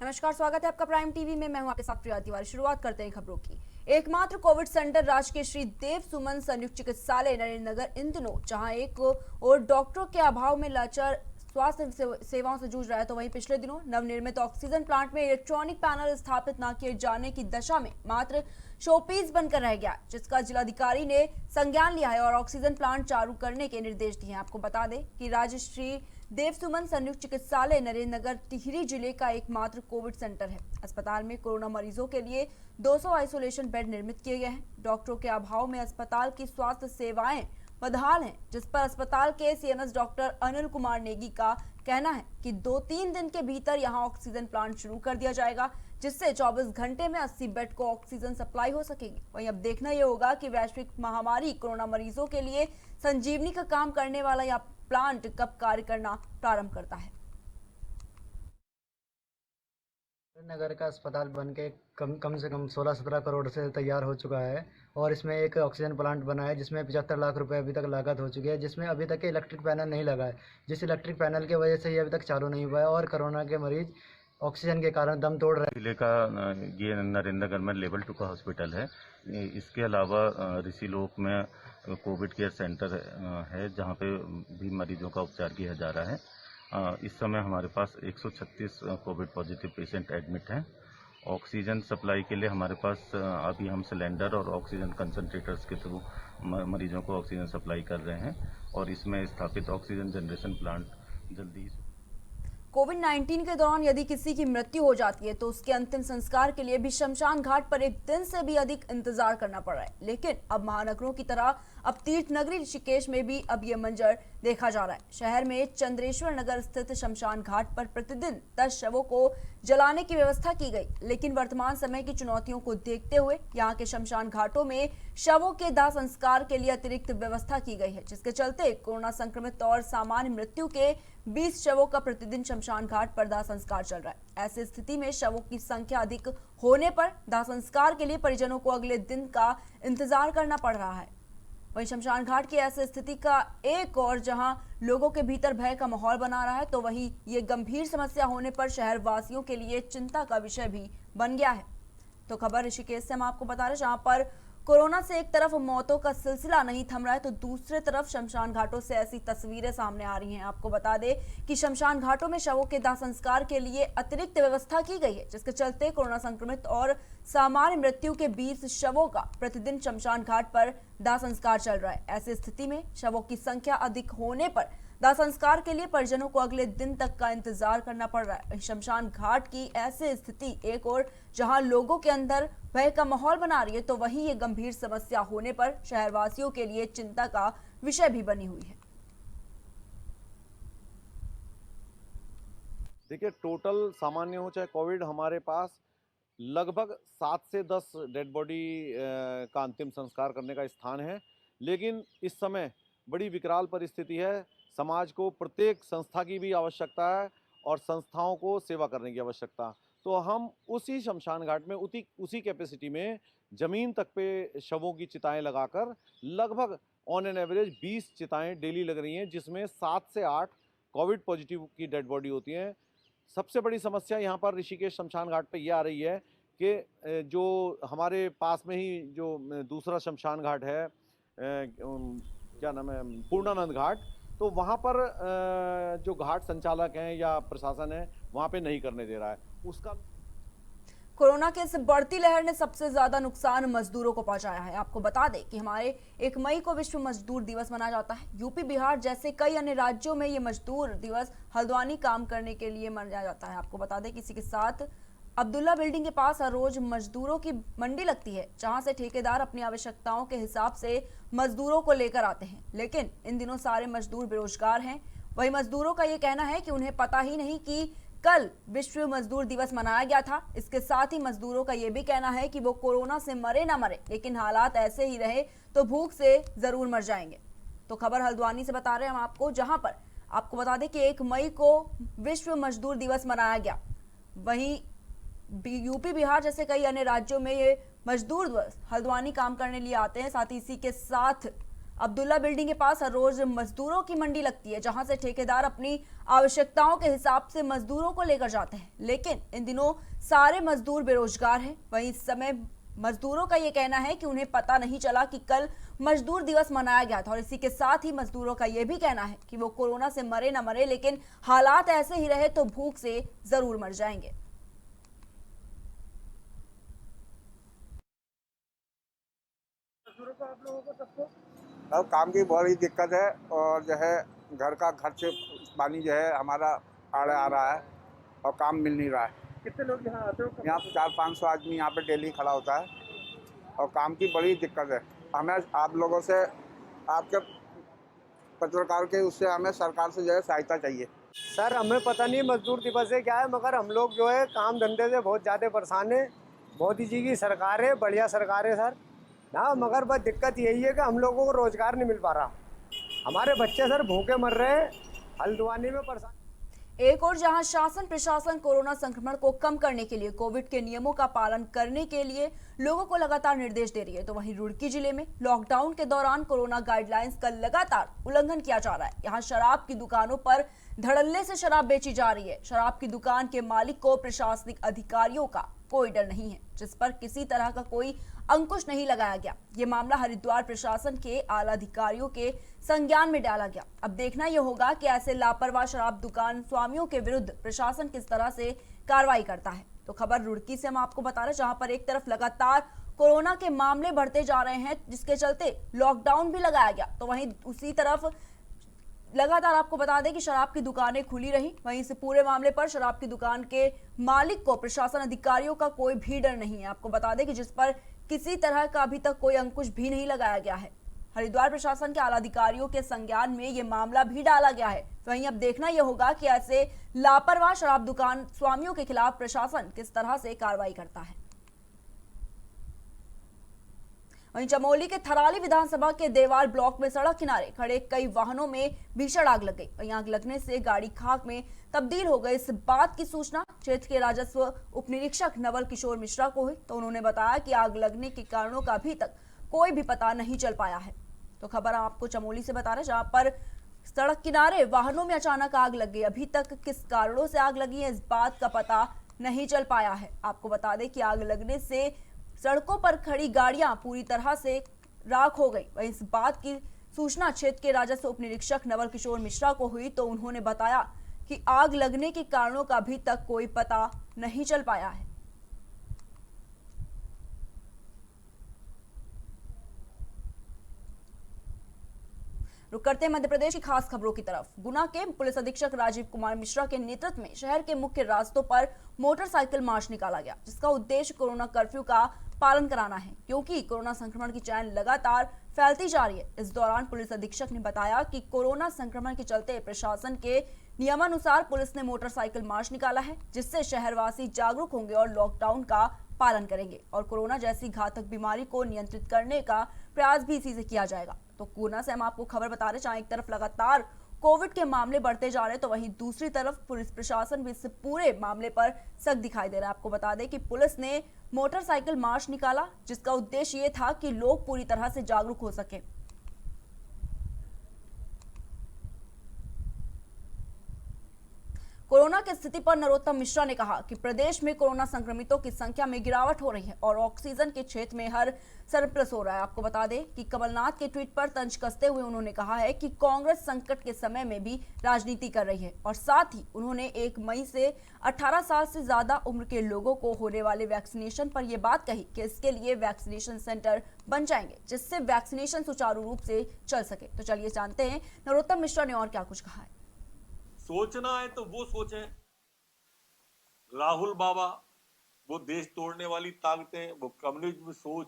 नमस्कार, स्वागत है आपका प्राइम टीवी में। मैं हूं आपके साथ प्रिया तिवारी। शुरुआत करते हैं खबरों की। एकमात्र कोविड सेंटर राज्य के श्री देव सुमन संयुक्त चिकित्सालय नरेंद्र नगर इन दिनों जहां एक और डॉक्टरों के अभाव में लाचार स्वास्थ्य सेवाओं से जूझ रहा है, तो वहीं पिछले दिनों नवनिर्मित ऑक्सीजन प्लांट में इलेक्ट्रॉनिक पैनल स्थापित न किए जाने की दशा में मात्र शोपीस बनकर रह गया, जिसका जिलाधिकारी ने संज्ञान लिया है और ऑक्सीजन प्लांट चालू करने के निर्देश दिए हैं। आपको बता दें कि राजश्री देव सुमन संयुक्त चिकित्सालय नरेंद्र नगर टिहरी जिले का एकमात्र कोविड सेंटर है। अस्पताल में कोरोना मरीजों के लिए 200 आइसोलेशन बेड निर्मित किए गए हैं। डॉक्टरों के अभाव में अस्पताल की स्वास्थ्य सेवाएं बदहाल हैं, जिस पर अस्पताल के सीएमएस डॉक्टर अनिल कुमार नेगी का कहना है कि 2-3 दिन के भीतर यहां ऑक्सीजन प्लांट शुरू कर दिया जाएगा, जिससे 24 घंटे में 80 बेड को ऑक्सीजन सप्लाई हो सकेगी। वहीं अब देखना यह होगा कि वैश्विक महामारी कोरोना मरीजों के लिए संजीवनी का काम करने वाला यह प्लांट कब कार्य करना प्रारंभ करता है। नगर का अस्पताल बन के कम से कम 16-17 करोड़ से तैयार हो चुका है और इसमें एक ऑक्सीजन प्लांट बना है जिसमें 75 लाख रुपए अभी तक लागत हो चुकी है, जिसमें अभी तक इलेक्ट्रिक पैनल नहीं लगा है, जिस इलेक्ट्रिक पैनल की वजह से ये अभी तक चालू नहीं हुआ है और कोरोना के मरीज ऑक्सीजन के कारण दम तोड़ रहे हैं। जिले का ये नरेंद्र नगर में लेवल 2 का हॉस्पिटल है। इसके अलावा ऋषिलोक में कोविड केयर सेंटर है जहाँ पे भी मरीजों का उपचार किया जा रहा है। इस समय हमारे पास 136 कोविड पॉजिटिव पेशेंट एडमिट हैं। ऑक्सीजन सप्लाई के लिए हमारे पास अभी हम सिलेंडर और ऑक्सीजन कंसंट्रेटर्स के थ्रू मरीजों को ऑक्सीजन सप्लाई कर रहे हैं और इसमें स्थापित ऑक्सीजन जनरेशन प्लांट जल्दी ही कोविड-19 के दौरान यदि किसी की मृत्यु हो जाती है तो उसके अंतिम संस्कार के लिए भी शमशान घाट पर एक दिन से भी अधिक इंतजार करना पड़ रहा है। लेकिन अब महानगरों की तरह अब तीर्थ नगरी ऋषिकेश में भी अब ये मंजर देखा जा रहा है। शहर में चंद्रेश्वर नगर स्थित शमशान घाट पर प्रतिदिन 10 शवों को जलाने की व्यवस्था की गई, लेकिन वर्तमान समय की चुनौतियों को देखते हुए यहाँ के शमशान घाटों में शवों के दाह संस्कार के लिए अतिरिक्त व्यवस्था की गई है, जिसके चलते कोरोना संक्रमित और सामान्य मृत्यु के 20 शवों का प्रतिदिन शमशान घाट पर दाह संस्कार चल रहा है। ऐसी स्थिति में शवों की संख्या अधिक होने पर दाह संस्कार के लिए परिजनों को अगले दिन का इंतजार करना पड़ रहा है। वहीं शमशान घाट की ऐसी स्थिति का एक और जहां लोगों के भीतर भय का माहौल बना रहा है, तो वहीं ये गंभीर समस्या होने पर शहर वासियों के लिए चिंता का विषय भी बन गया है। तो खबर ऋषिकेश से हम आपको बता रहे, जहां पर कोरोना से एक तरफ मौतों का सिलसिला नहीं थम रहा है, तो दूसरे तरफ शमशान घाटों से ऐसी तस्वीरें सामने आ रही हैं। आपको बता दें कि शमशान घाटों में शवों के दाह संस्कार के लिए अतिरिक्त व्यवस्था की गई है, जिसके चलते कोरोना संक्रमित और सामान्य मृत्यु के 20 शवों का प्रतिदिन शमशान घाट पर दाह संस्कार चल रहा है। ऐसी स्थिति में शवों की संख्या अधिक होने पर दाह संस्कार के लिए परिजनों को अगले दिन तक का इंतजार करना पड़ रहा है। शमशान घाट की ऐसी स्थिति एक और जहां लोगों के अंदर भय का माहौल बना रही है, तो वहीं ये गंभीर समस्या होने पर शहरवासियों के लिए चिंता का विषय भी बनी हुई है। देखिए, टोटल सामान्य हो चाहे कोविड, हमारे पास लगभग 7 से 10 डेड बॉडी का अंतिम संस्कार करने का स्थान है, लेकिन इस समय बड़ी विकराल परिस्थिति है। समाज को प्रत्येक संस्था की भी आवश्यकता है और संस्थाओं को सेवा करने की आवश्यकता। तो हम उसी शमशान घाट में उसी कैपेसिटी में ज़मीन तक पे शवों की चिताएं लगाकर लगभग ऑन एन एवरेज 20 चिताएं डेली लग रही हैं, जिसमें 7 से 8 कोविड पॉजिटिव की डेड बॉडी होती हैं। सबसे बड़ी समस्या यहाँ पर ऋषिकेश शमशान घाट पे ये आ रही है कि जो हमारे पास में ही जो दूसरा शमशान घाट है, क्या नाम है, पूर्णानंद घाट, तो वहाँ पर जो घाट संचालक हैं या प्रशासन है वहाँ पे नहीं करने दे रहा है। उसका कोरोना के इस बढ़ती लहर ने सबसे ज्यादा नुकसान मजदूरों को पहुंचाया है। आपको बता दें कि हमारे 1 मई को विश्व मजदूर दिवस मनाया जाता है। यूपी, बिहार जैसे कई अन्य राज्यों में ये मजदूर दिवस हल्द्वानी काम करने के लिए मनाया जाता है। आपको बता दें कि इसी के साथ अब्दुल्ला बिल्डिंग के पास हर रोज मजदूरों की मंडी लगती है, जहां से ठेकेदार अपनी आवश्यकताओं के हिसाब से मजदूरों को लेकर आते हैं। लेकिन इन दिनों सारे मजदूर बेरोजगार हैं। वही मजदूरों का ये कहना है कि उन्हें पता ही नहीं कि कल विश्व मजदूर दिवस मनाया गया था। इसके साथ ही मजदूरों का ये भी कहना है कि वो कोरोना से मरे ना मरे, लेकिन हालात ऐसे ही रहे तो भूख से जरूर मर जाएंगे। तो खबर हल्द्वानी से बता रहे हैं हम आपको, जहां पर आपको बता दें कि 1 मई को विश्व मजदूर दिवस मनाया गया। वहीं यूपी, बिहार जैसे कई अन्य राज्यों में ये मजदूर दिवस हल्द्वानी काम करने लिए आते हैं। साथ ही इसी के साथ अब्दुल्ला बिल्डिंग के पास हर रोज मजदूरों की मंडी लगती है, जहां से ठेकेदार अपनी आवश्यकताओं के हिसाब से मजदूरों को लेकर जाते हैं। लेकिन इन दिनों सारे मजदूर बेरोजगार हैं। वहीं इस समय मजदूरों का ये कहना है कि उन्हें पता नहीं चला कि कल मजदूर दिवस मनाया गया था, और इसी के साथ ही मजदूरों का ये भी कहना है कि वो कोरोना से मरे न मरे, लेकिन हालात ऐसे ही रहे तो भूख से जरूर मर जाएंगे। अब काम की बहुत ही दिक्कत है, और जो है घर का खर्च पानी जो है हमारा आड़े आ रहा है और काम मिल नहीं रहा है। कितने लोग यहाँ आते हो? यहाँ 400-500 आदमी यहाँ पे डेली खड़ा होता है और काम की बड़ी दिक्कत है। हमें आप लोगों से, आपके पत्रकार के उससे हमें सरकार से जो है सहायता चाहिए। सर हमें पता नहीं मजदूर दिवस है क्या है, मगर हम लोग जो है काम धंधे से बहुत ज़्यादा परेशान है। मोदी जी की सरकार है, बढ़िया सरकार है सर ना, मगर बस दिक्कत यही है कि हम लोगों को रोजगार नहीं मिल पा रहा। हमारे बच्चे सर भूखे मर रहे हैं, हल्द्वानी में परेशान। एक और जहां शासन प्रशासन कोरोना संक्रमण को कम करने के लिए कोविड के नियमों का पालन करने के लिए लोगों को लगातार निर्देश दे रही है, तो वहीं रुड़की जिले में लॉकडाउन के दौरान कोरोना गाइडलाइंस का लगातार उल्लंघन किया जा रहा है। यहां शराब की दुकानों पर धड़ल्ले से शराब बेची जा रही है। शराब की दुकान के मालिक को प्रशासनिक अधिकारियों का कोई डर नहीं है, जिस पर किसी तरह का कोई अंकुश नहीं लगाया गया। ये मामला हरिद्वार प्रशासन के आला अधिकारियों के संज्ञान में डाला गया। अब देखना यह होगा कि ऐसे लापरवाह शराब दुकान स्वामियों के विरुद्ध प्रशासन किस तरह से कार्रवाई करता है। तो खबर रुड़की से हम आपको बता रहे हैं, जहां पर एक तरफ लगातार कोरोना के मामले बढ़ते जा रहे हैं, जिसके चलते लॉकडाउन भी लगाया गया, तो वहीं उसी तरफ लगातार आपको बता दें कि शराब की दुकानें खुली रही। वहीं इस पूरे मामले पर शराब की दुकान के मालिक को प्रशासन अधिकारियों का कोई भी डर नहीं है। आपको बता दें कि जिस पर किसी तरह का अभी तक कोई अंकुश भी नहीं लगाया गया है। हरिद्वार प्रशासन के आला अधिकारियों के संज्ञान में ये मामला भी डाला गया है। वहीं अब देखना यह होगा कि ऐसे लापरवाह शराब दुकान स्वामियों के खिलाफ प्रशासन किस तरह से कार्रवाई करता है। वहीं चमोली के थराली विधानसभा के देवाल ब्लॉक में सड़क किनारे खड़े कई वाहनों में भीषण आग लग गई। वहीं आग लगने से गाड़ी खाक में तब्दील हो गई। इस बात की सूचना क्षेत्र के राजस्व उप निरीक्षक नवल किशोर मिश्रा को हुई, तो उन्होंने बताया कि आग लगने के कारणों का अभी तक कोई भी पता नहीं चल पाया है। तो खबर आपको चमोली से बता रहे, जहां पर सड़क किनारे वाहनों में अचानक आग लग गई। अभी तक किस कारणों से आग लगी है, इस बात का पता नहीं चल पाया है। आपको बता दें कि आग लगने से सड़कों पर खड़ी गाड़ियां पूरी तरह से राख हो गई। वहीं इस बात की सूचना क्षेत्र के राजस्व उप निरीक्षक नवल किशोर मिश्रा को हुई, तो उन्होंने बताया कि आग लगने के कारणों का अभी तक कोई पता नहीं चल पाया है। रुक करते हैं मध्य प्रदेश की खास खबरों की तरफ। गुना के पुलिस अधीक्षक राजीव कुमार मिश्रा के नेतृत्व में शहर के मुख्य रास्तों पर मोटरसाइकिल मार्च निकाला गया, जिसका उद्देश्य कोरोना कर्फ्यू का पालन कराना है, क्योंकि कोरोना संक्रमण की चैन लगातार फैलती जा रही है। इस दौरान पुलिस अधीक्षक ने बताया कि कोरोना संक्रमण के चलते प्रशासन के नियमानुसार पुलिस ने मोटरसाइकिल मार्च निकाला है, जिससे शहरवासी जागरूक होंगे और लॉकडाउन का पालन करेंगे और कोरोना जैसी घातक बीमारी को नियंत्रित करने का प्रयास भी इसी से किया जाएगा। तो गुना से हम आपको खबर बता रहे, जहां एक तरफ लगातार कोविड के मामले बढ़ते जा रहे हैं, तो वहीं दूसरी तरफ पुलिस प्रशासन भी इस पूरे मामले पर सख्त दिखाई दे रहा है। आपको बता दें कि पुलिस ने मोटरसाइकिल मार्च निकाला, जिसका उद्देश्य ये था कि लोग पूरी तरह से जागरूक हो सके। कोरोना की स्थिति पर नरोत्तम मिश्रा ने कहा कि प्रदेश में कोरोना संक्रमितों की संख्या में गिरावट हो रही है और ऑक्सीजन के क्षेत्र में हर सरप्लस हो रहा है। आपको बता दें कि कमलनाथ के ट्वीट पर तंज कसते हुए उन्होंने कहा है कि कांग्रेस संकट के समय में भी राजनीति कर रही है, और साथ ही उन्होंने 1 मई से 18 साल से ज्यादा उम्र के लोगों को होने वाले वैक्सीनेशन पर यह बात कही कि इसके लिए वैक्सीनेशन सेंटर बन जाएंगे, जिससे वैक्सीनेशन सुचारू रूप से चल सके। तो चलिए जानते हैं नरोत्तम मिश्रा ने और क्या कुछ कहा है। सोचना है तो वो सोचें। राहुल बाबा वो देश तोड़ने वाली ताकतें, वो कम्युनिज्म सोच,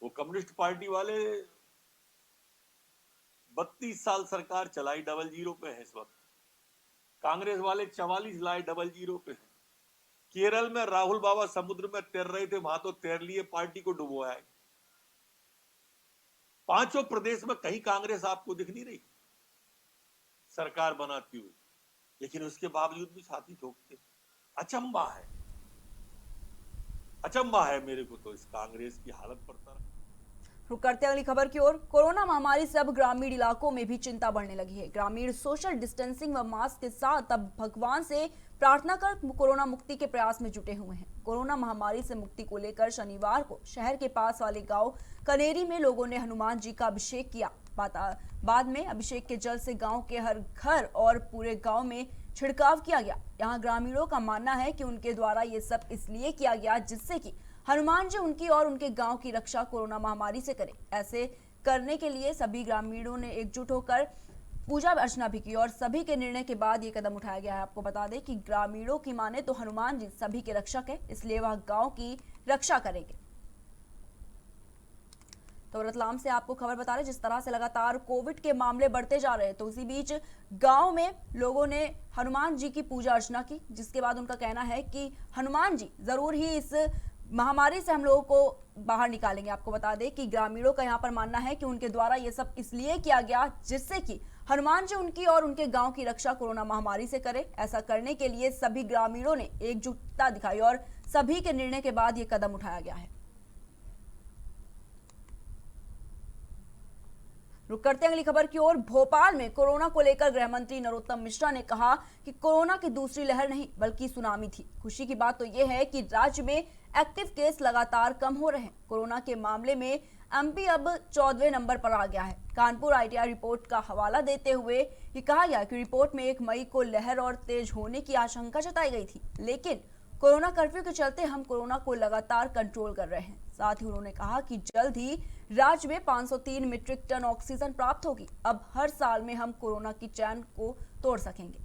वो कम्युनिस्ट पार्टी वाले 32 साल सरकार चलाई, 00 पे है इस वक्त। कांग्रेस वाले 44 लाए, 00 पे है। केरल में राहुल बाबा समुद्र में तैर रहे थे, वहां तो तैर लिए, पार्टी को डुबोया है। 5 प्रदेश में कहीं कांग्रेस आपको दिख नहीं रही सरकार बनाती हुई, लेकिन उसके बावजूद भी छाती ठोकते। अचंबा है मेरे को तो इस कांग्रेस की हालत पर। रुक करते हैं अगली खबर की ओर। कोरोना महामारी से अब ग्रामीण इलाकों में भी चिंता बढ़ने लगी है। ग्रामीण सोशल डिस्टेंसिंग व मास्क के साथ अब भगवान से प्रार्थना कर कोरोना मुक्ति के प्रयास में जुटे हुए हैं। कोरोना महामारी से मुक्ति को लेकर शनिवार को शहर के पास वाले गांव कनेरी में लोगों ने हनुमान जी का अभिषेक किया। बाद में अभिषेक के जल से गांव के हर घर और पूरे गांव में छिड़काव किया गया। यहाँ ग्रामीणों का मानना है कि उनके द्वारा ये सब इसलिए किया गया जिससे कि हनुमान जी उनकी और उनके गांव की रक्षा कोरोना महामारी से करें। ऐसे करने के लिए सभी ग्रामीणों ने एकजुट होकर पूजा अर्चना भी की और सभी के निर्णय के बाद ये कदम उठाया गया है। आपको बता दें कि ग्रामीणों की माने तो हनुमान जी सभी के रक्षक है, इसलिए वह गांव की रक्षा करेंगे। तो रतलाम से आपको खबर बता रहे, जिस तरह से लगातार कोविड के मामले बढ़ते जा रहे हैं, तो उसी बीच गांव में लोगों ने हनुमान जी की पूजा अर्चना की, जिसके बाद उनका कहना है कि हनुमान जी जरूर ही इस महामारी से हम लोगों को बाहर निकालेंगे। आपको बता दें कि ग्रामीणों का यहाँ पर मानना है कि उनके द्वारा ये सब इसलिए किया गया जिससे कि हनुमान जी उनकी और उनके गांव की रक्षा कोरोना महामारी से करे। ऐसा करने के लिए सभी ग्रामीणों ने एकजुटता दिखाई और सभी के निर्णय के बाद ये कदम उठाया गया है। रुक करते हैं अगली खबर की ओर। भोपाल में कोरोना को लेकर गृह मंत्री नरोत्तम मिश्रा ने कहा कि कोरोना की दूसरी लहर नहीं बल्कि सुनामी थी। खुशी की बात तो यह है कि राज्य में एक्टिव केस लगातार कम हो रहे हैं। कोरोना के मामले में एमपी अब 14वें नंबर पर आ गया है। कानपुर आईटीआई रिपोर्ट का हवाला देते हुए ये कहा गया कि रिपोर्ट में 1 मई को लहर और तेज होने की आशंका जताई गई थी, लेकिन कोरोना कर्फ्यू के चलते हम कोरोना को लगातार कंट्रोल कर रहे हैं। साथ ही उन्होंने कहा कि जल्द ही राज्य में 503 मीट्रिक टन ऑक्सीजन प्राप्त होगी। अब हर साल में हम कोरोना की चैन को तोड़ सकेंगे।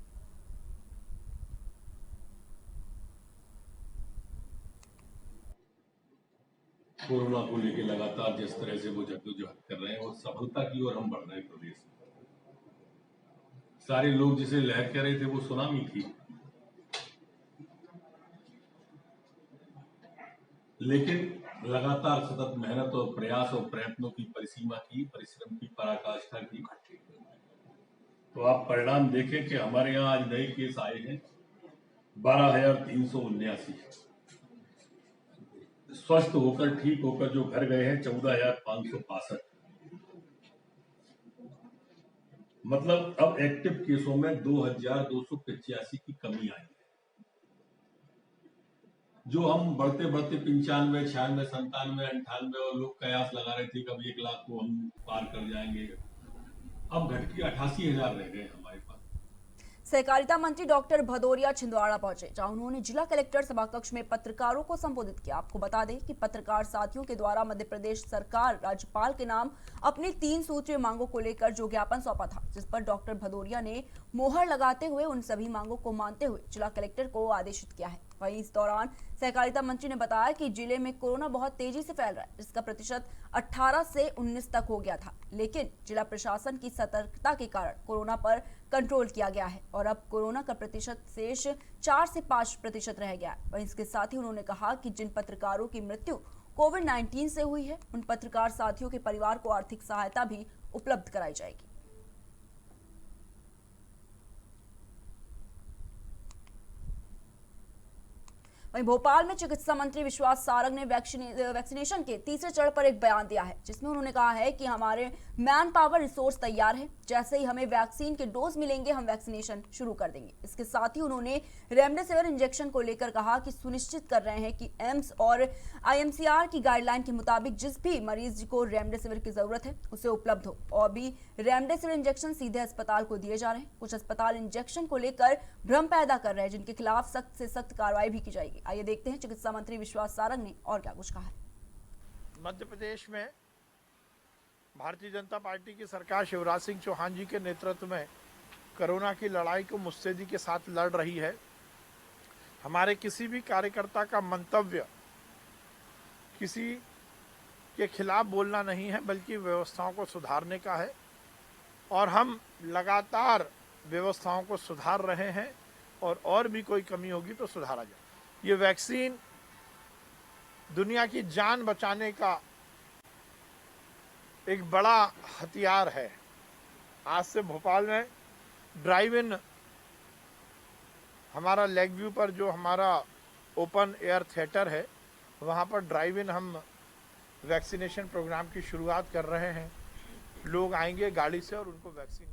कोरोना को लेकर लगातार जिस तरह से वो जद्दोजहद कर रहे हैं और सफलता की ओर हम बढ़ रहे हैं। प्रदेश में सारे लोग जिसे लहर कह रहे थे वो सुनामी थी, लेकिन लगातार सतत मेहनत और प्रयास और प्रयत्नों की परिसीमा की, परिश्रम की पराकाष्ठा की, तो आप परिणाम देखें कि हमारे यहाँ आज नए केस आए हैं 12,379, स्वस्थ होकर ठीक होकर जो घर गए हैं 14,562। मतलब अब एक्टिव केसों में 2,285 की कमी आई है। जो हम बढ़ते 95, 96, 97, 98 और लोग कयास लगा रहे थे कभी 1 लाख को हम पार कर जाएंगे, अब घट के 88,000 रह गए हमारे पास। सहकारिता मंत्री डॉक्टर भदौरिया छिंदवाड़ा पहुंचे, जहां उन्होंने जिला कलेक्टर सभाकक्ष में पत्रकारों को संबोधित किया। आपको बता दें कि पत्रकार साथियों के द्वारा मध्य प्रदेश सरकार राज्यपाल के नाम अपनी 3 सूत्रीय मांगों को लेकर जो ज्ञापन सौंपा था, जिस पर डॉक्टर भदौरिया ने मोहर लगाते हुए उन सभी मांगों को मानते हुए जिला कलेक्टर को आदेशित किया है। वहीं इस दौरान सहकारिता मंत्री ने बताया कि जिले में कोरोना बहुत तेजी से फैल रहा है, जिसका प्रतिशत 18 से 19 तक हो गया था, लेकिन जिला प्रशासन की सतर्कता के कारण कोरोना पर कंट्रोल किया गया है और अब कोरोना का प्रतिशत शेष 4 से 5% रह गया है। वहीं इसके साथ ही उन्होंने कहा कि जिन पत्रकारों की मृत्यु कोविड-19 से हुई है, उन पत्रकार साथियों के परिवार को आर्थिक सहायता भी उपलब्ध कराई जाएगी। वहीं भोपाल में चिकित्सा मंत्री विश्वास सारंग ने वैक्सीनेशन के तीसरे चरण पर एक बयान दिया है, जिसमें उन्होंने कहा है कि हमारे मैन पावर रिसोर्स तैयार है, जैसे ही हमें वैक्सीन के डोज मिलेंगे हम वैक्सीनेशन शुरू कर देंगे। इसके साथ ही उन्होंने रेमडेसिविर इंजेक्शन को लेकर कहा कि सुनिश्चित कर रहे हैं कि एम्स और IMCR की गाइडलाइन के मुताबिक जिस भी मरीज को रेमडेसिविर की जरूरत है उसे उपलब्ध हो। और भी रेमडेसिविर इंजेक्शन सीधे अस्पताल को दिए जा रहे हैं। कुछ अस्पताल इंजेक्शन को लेकर भ्रम पैदा कर रहे हैं, जिनके खिलाफ सख्त से सख्त कार्रवाई भी की जाएगी। आइए देखते हैं चिकित्सा मंत्री विश्वास सारंग ने और क्या कुछ कहा है। मध्य प्रदेश में भारतीय जनता पार्टी की सरकार शिवराज सिंह चौहान जी के नेतृत्व में कोरोना की लड़ाई को मुस्तैदी के साथ लड़ रही है। हमारे किसी भी कार्यकर्ता का मंतव्य किसी के खिलाफ बोलना नहीं है, बल्कि व्यवस्थाओं को सुधारने का है और हम लगातार व्यवस्थाओं को सुधार रहे हैं और भी कोई कमी होगी तो सुधारा जाए। ये वैक्सीन दुनिया की जान बचाने का एक बड़ा हथियार है। आज से भोपाल में ड्राइव इन, हमारा लेक व्यू पर जो हमारा ओपन एयर थिएटर है, वहाँ पर ड्राइव इन हम वैक्सीनेशन प्रोग्राम की शुरुआत कर रहे हैं। लोग आएंगे गाड़ी से और उनको वैक्सीन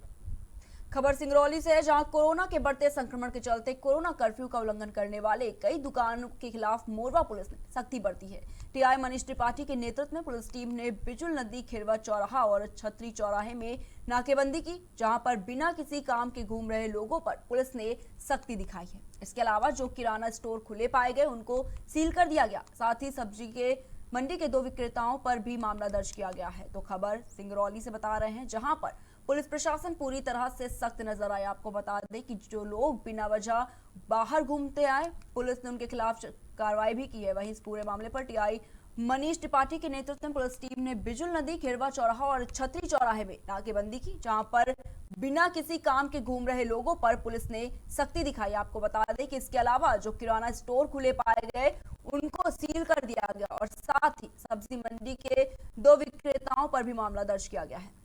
खबर सिंगरौली से है, जहां कोरोना के बढ़ते संक्रमण के चलते कोरोना कर्फ्यू का उल्लंघन करने वाले कई दुकानों के खिलाफ मोरवा पुलिस ने सख्ती बरती है। टीआई मनीष त्रिपाठी के नेतृत्व में पुलिस टीम ने बिजुल नदी खिरवा चौराहा और छतरी चौराहे में नाकेबंदी की, जहां पर बिना किसी काम के घूम रहे लोगों पर पुलिस ने सख्ती दिखाई है। इसके अलावा जो किराना स्टोर खुले पाए गए उनको सील कर दिया गया। साथ ही सब्जी के मंडी के 2 विक्रेताओं पर भी मामला दर्ज किया गया है। तो खबर सिंगरौली से बता रहे हैं, जहां पर पुलिस प्रशासन पूरी तरह से सख्त नजर आया। आपको बता दें कि जो लोग बिना वजह बाहर घूमते आए, पुलिस ने उनके खिलाफ कार्रवाई भी की है। वहीं इस पूरे मामले पर टीआई मनीष त्रिपाठी के नेतृत्व में पुलिस टीम ने बिजुल नदी खिरवा चौराहा और छतरी चौराहे में नाकेबंदी की, जहां पर बिना किसी काम के घूम रहे लोगों पर पुलिस ने सख्ती दिखाई। आपको बता दें कि इसके अलावा जो किराना स्टोर खुले पाए गए उनको सील कर दिया गया और साथ ही सब्जी मंडी के 2 विक्रेताओं पर भी मामला दर्ज किया गया है।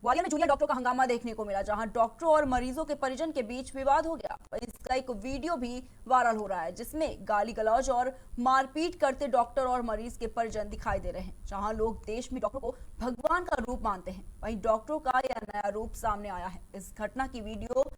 ग्वालियर में जूनियर डॉक्टर का हंगामा देखने को मिला, जहां डॉक्टरों और मरीजों के परिजन के बीच विवाद हो गया। इसका एक वीडियो भी वायरल हो रहा है, जिसमें गाली गलौज और मारपीट करते डॉक्टर और मरीज के परिजन दिखाई दे रहे हैं। जहां लोग देश में डॉक्टर को भगवान का रूप मानते हैं, वहीं डॉक्टरों का यह नया रूप सामने आया है। इस घटना की वीडियो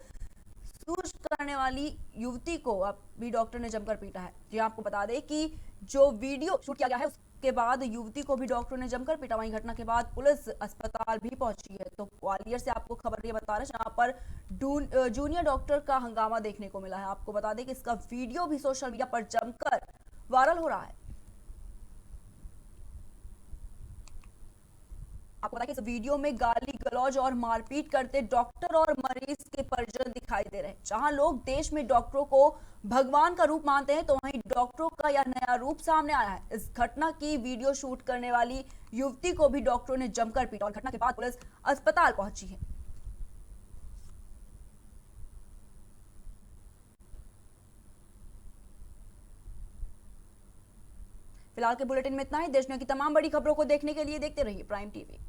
सूज करने वाली युवती को अब भी डॉक्टर ने जमकर पीटा है। जी आपको बता दें कि जो वीडियो शूट किया गया है उसके बाद युवती को भी डॉक्टर ने जमकर पीटा। वहीं घटना के बाद पुलिस अस्पताल भी पहुंची है। तो ग्वालियर से आपको खबर ये बता रहे हैं, जहां पर जूनियर डॉक्टर का हंगामा देखने को मिला है। आपको बता दें कि इसका वीडियो भी सोशल मीडिया पर जमकर वायरल हो रहा है। आपको बता कि इस वीडियो में गाली गलौज और मारपीट करते डॉक्टर और मरीज के परिजन दिखाई दे रहे हैं। जहां लोग देश में डॉक्टरों को भगवान का रूप मानते हैं, तो वहीं डॉक्टरों का यह नया रूप सामने आया है। इस घटना की वीडियो शूट करने वाली युवती को भी डॉक्टरों ने जमकर पीटा और घटना के बाद पुलिस अस्पताल पहुंची है। फिलहाल के बुलेटिन में इतना ही। देश दुनिया की तमाम बड़ी खबरों को देखने के लिए देखते रहिए प्राइम टीवी।